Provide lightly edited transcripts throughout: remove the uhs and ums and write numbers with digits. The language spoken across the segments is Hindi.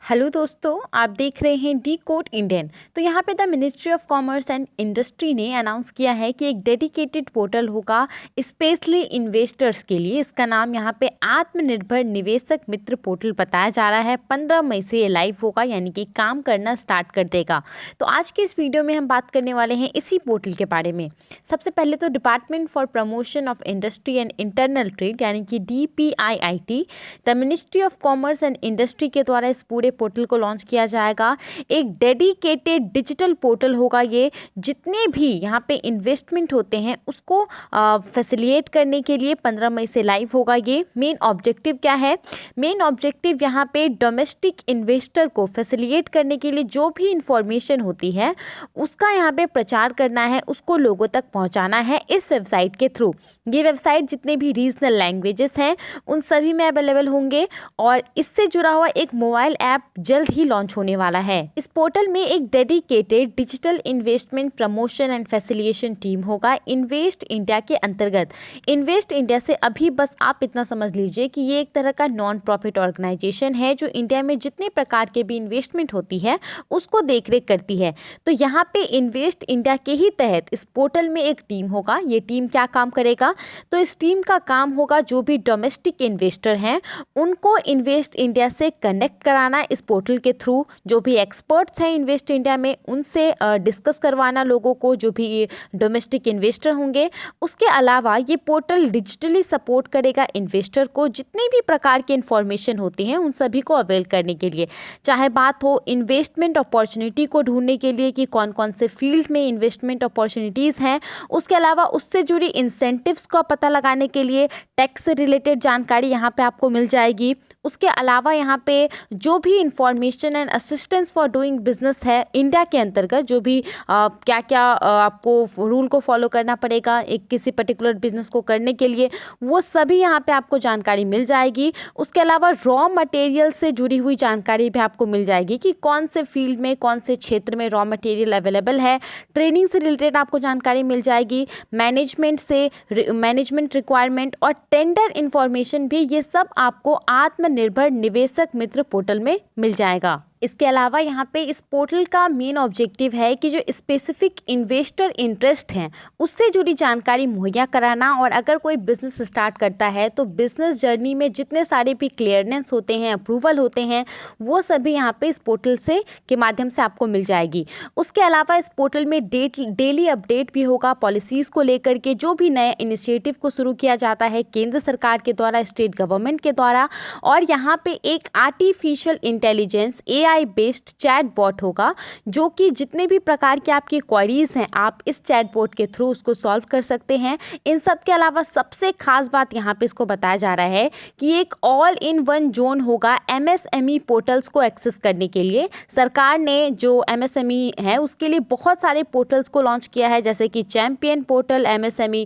हेलो दोस्तों, आप देख रहे हैं डी कोड इंडियन। तो यहाँ पे the ministry of commerce and industry ने अनाउंस किया है कि एक डेडिकेटेड पोर्टल होगा स्पेशली इन्वेस्टर्स के लिए। इसका नाम यहाँ पे आत्मनिर्भर निवेशक मित्र पोर्टल बताया जा रहा है। 15 मई से ये लाइव होगा, यानी कि काम करना स्टार्ट कर देगा। तो आज के इस वीडियो में हम बात करने वाले हैं इसी पोर्टल के बारे में। सबसे पहले तो department for promotion of industry and internal trade यानी कि DPIIT, the ministry of commerce and industry के द्वारा इस पूरे पोर्टल को लॉन्च किया जाएगा। एक डेडिकेटेड डिजिटल पोर्टल होगा ये। जितने भी यहाँ पे इन्वेस्टमेंट होते हैं उसको फैसिलिटेट करने के लिए 15 मई से लाइव होगा ये। मेन ऑब्जेक्टिव क्या है? मेन ऑब्जेक्टिव यहाँ पे डोमेस्टिक इन्वेस्टर को फैसिलिटेट करने के लिए जो भी इंफॉर्मेशन होती है उसका यहाँ पे प्रचार करना है, उसको लोगों तक पहुँचाना है इस वेबसाइट के थ्रू। ये वेबसाइट जितने भी रीजनल लैंग्वेजेस हैं उन सभी में अवेलेबल होंगे और इससे जुड़ा हुआ एक मोबाइल ऐप जल्द ही लॉन्च होने वाला है। इस पोर्टल में एक dedicated digital investment promotion and facilitation team होगा इन्वेस्ट इंडिया के अंतर्गत। इन्वेस्ट इंडिया से अभी बस आप इतना समझ लीजिए कि ये एक तरह का नॉन प्रॉफिट ऑर्गेनाइजेशन है जो इंडिया में जितने प्रकार के भी इन्वेस्टमेंट होती है उसको देखरेख करती है। तो यहाँ पे इन्वेस्ट इंडिया के ही तहत इस पोर्टल में एक टीम होगा। ये टीम क्या काम करेगा? तो इस टीम का काम होगा जो भी डोमेस्टिक इन्वेस्टर हैं उनको इन्वेस्ट इंडिया से कनेक्ट कराना इस पोर्टल के थ्रू। जो भी एक्सपर्ट्स हैं इन्वेस्ट इंडिया में उनसे डिस्कस करवाना लोगों को, जो भी डोमेस्टिक इन्वेस्टर होंगे। उसके अलावा ये पोर्टल डिजिटली सपोर्ट करेगा इन्वेस्टर को जितनी भी प्रकार की इन्फॉर्मेशन होती हैं उन सभी को अवेल करने के लिए। चाहे बात हो इन्वेस्टमेंट अपॉर्चुनिटी को ढूंढने के लिए कि कौन कौन से फील्ड में इन्वेस्टमेंट अपॉर्चुनिटीज़ हैं, उसके अलावा उससे जुड़ी इंसेंटिव्स का पता लगाने के लिए टैक्स से रिलेटेड जानकारी यहाँ पे आपको मिल जाएगी। उसके अलावा यहाँ पे जो भी information and assistance for doing business है इंडिया के अंतर्गत, जो भी क्या क्या आपको रूल को फॉलो करना पड़ेगा एक किसी पर्टिकुलर बिजनेस को करने के लिए, वो सभी यहाँ पे आपको जानकारी मिल जाएगी। उसके अलावा रॉ मटेरियल से जुड़ी हुई जानकारी भी आपको मिल जाएगी कि कौन से फील्ड में कौन से क्षेत्र में रॉ मटेरियल अवेलेबल है। ट्रेनिंग से रिलेटेड आपको जानकारी मिल जाएगी, मैनेजमेंट से मैनेजमेंट रिक्वायरमेंट और टेंडर इंफॉर्मेशन भी, ये सब आपको आत्मनिर्भर निवेशक मित्र पोर्टल में मिल जाएगा। इसके अलावा यहाँ पे इस पोर्टल का मेन ऑब्जेक्टिव है कि जो स्पेसिफिक इन्वेस्टर इंटरेस्ट हैं उससे जुड़ी जानकारी मुहैया कराना, और अगर कोई बिजनेस स्टार्ट करता है तो बिजनेस जर्नी में जितने सारे भी क्लियरेंस होते हैं, अप्रूवल होते हैं, वो सभी यहाँ पे इस पोर्टल से के माध्यम से आपको मिल जाएगी। उसके अलावा इस पोर्टल में डेली अपडेट भी होगा पॉलिसीज़ को लेकर के। जो भी नए इनिशिएटिव को शुरू किया जाता है केंद्र सरकार के द्वारा, स्टेट गवर्नमेंट के द्वारा, और यहाँ पे एक artificial intelligence AI based chatbot होगा जो कि जितने भी प्रकार के आपकी क्वेरीज हैं आप इस चैट बॉट के थ्रू उसको सॉल्व कर सकते हैं। इन सब के अलावा सबसे खास बात यहाँ पे इसको बताया जा रहा है कि एक ऑल इन वन जोन होगा MSME पोर्टल्स को एक्सेस करने के लिए। सरकार ने जो MSME है उसके लिए बहुत सारे पोर्टल्स को लॉन्च किया है, जैसे कि चैंपियन पोर्टल, MSME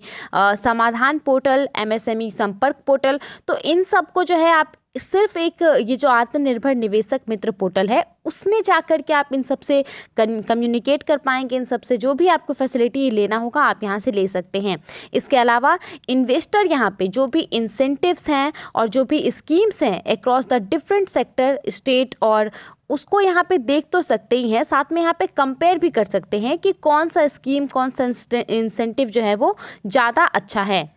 समाधान पोर्टल, MSME संपर्क पोर्टल। तो इन सब को जो है आप सिर्फ एक ये जो आत्मनिर्भर निवेशक मित्र पोर्टल है उसमें जाकर के आप इन सब से कम्युनिकेट कर पाएंगे। इन सब से जो भी आपको फैसिलिटी लेना होगा आप यहाँ से ले सकते हैं। इसके अलावा इन्वेस्टर यहाँ पे जो भी इंसेंटिव्स हैं और जो भी स्कीम्स हैं across the different sector state, और उसको यहाँ पे देख तो सकते ही हैं, साथ में यहाँ पे कंपेयर भी कर सकते हैं कि कौन सा स्कीम कौन सा इंसेंटिव जो है वो ज़्यादा अच्छा है।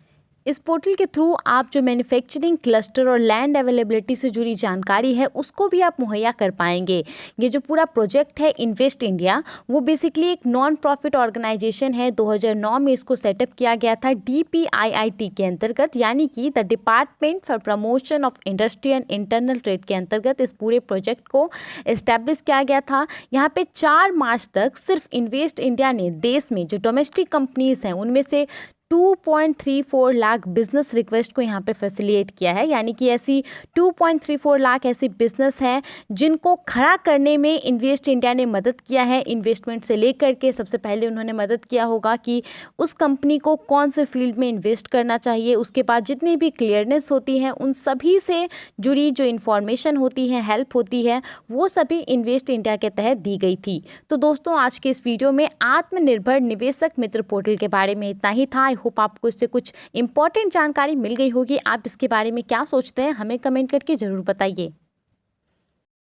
इस पोर्टल के थ्रू आप जो मैन्युफैक्चरिंग क्लस्टर और लैंड अवेलेबिलिटी से जुड़ी जानकारी है उसको भी आप मुहैया कर पाएंगे। ये जो पूरा प्रोजेक्ट है इन्वेस्ट इंडिया, वो बेसिकली एक नॉन प्रॉफिट ऑर्गेनाइजेशन है। 2009 में इसको सेटअप किया गया था DPIIT के अंतर्गत, यानी कि the department for promotion of industry and internal trade के अंतर्गत इस पूरे प्रोजेक्ट को इस्टेब्लिश किया गया था। यहाँ पे 4 मार्च तक सिर्फ इन्वेस्ट इंडिया ने देश में जो डोमेस्टिक कंपनीज हैं उनमें से 2.34 लाख बिजनेस रिक्वेस्ट को यहाँ पे फैसिलिटेट किया है। यानी कि ऐसी 2.34 लाख ऐसी बिजनेस हैं जिनको खड़ा करने में इन्वेस्ट इंडिया ने मदद किया है। इन्वेस्टमेंट से लेकर के सबसे पहले उन्होंने मदद किया होगा कि उस कंपनी को कौन से फील्ड में इन्वेस्ट करना चाहिए, उसके बाद जितनी भी क्लियरनेस होती है उन सभी से जुड़ी जो इन्फॉर्मेशन होती है, हेल्प होती है, वो सभी इन्वेस्ट इंडिया के तहत दी गई थी। तो दोस्तों आज के इस वीडियो में आत्मनिर्भर निवेशक मित्र पोर्टल के बारे में इतना ही था। होप आपको इससे कुछ इंपॉर्टेंट जानकारी मिल गई होगी। आप इसके बारे में क्या सोचते हैं हमें कमेंट करके ज़रूर बताइए।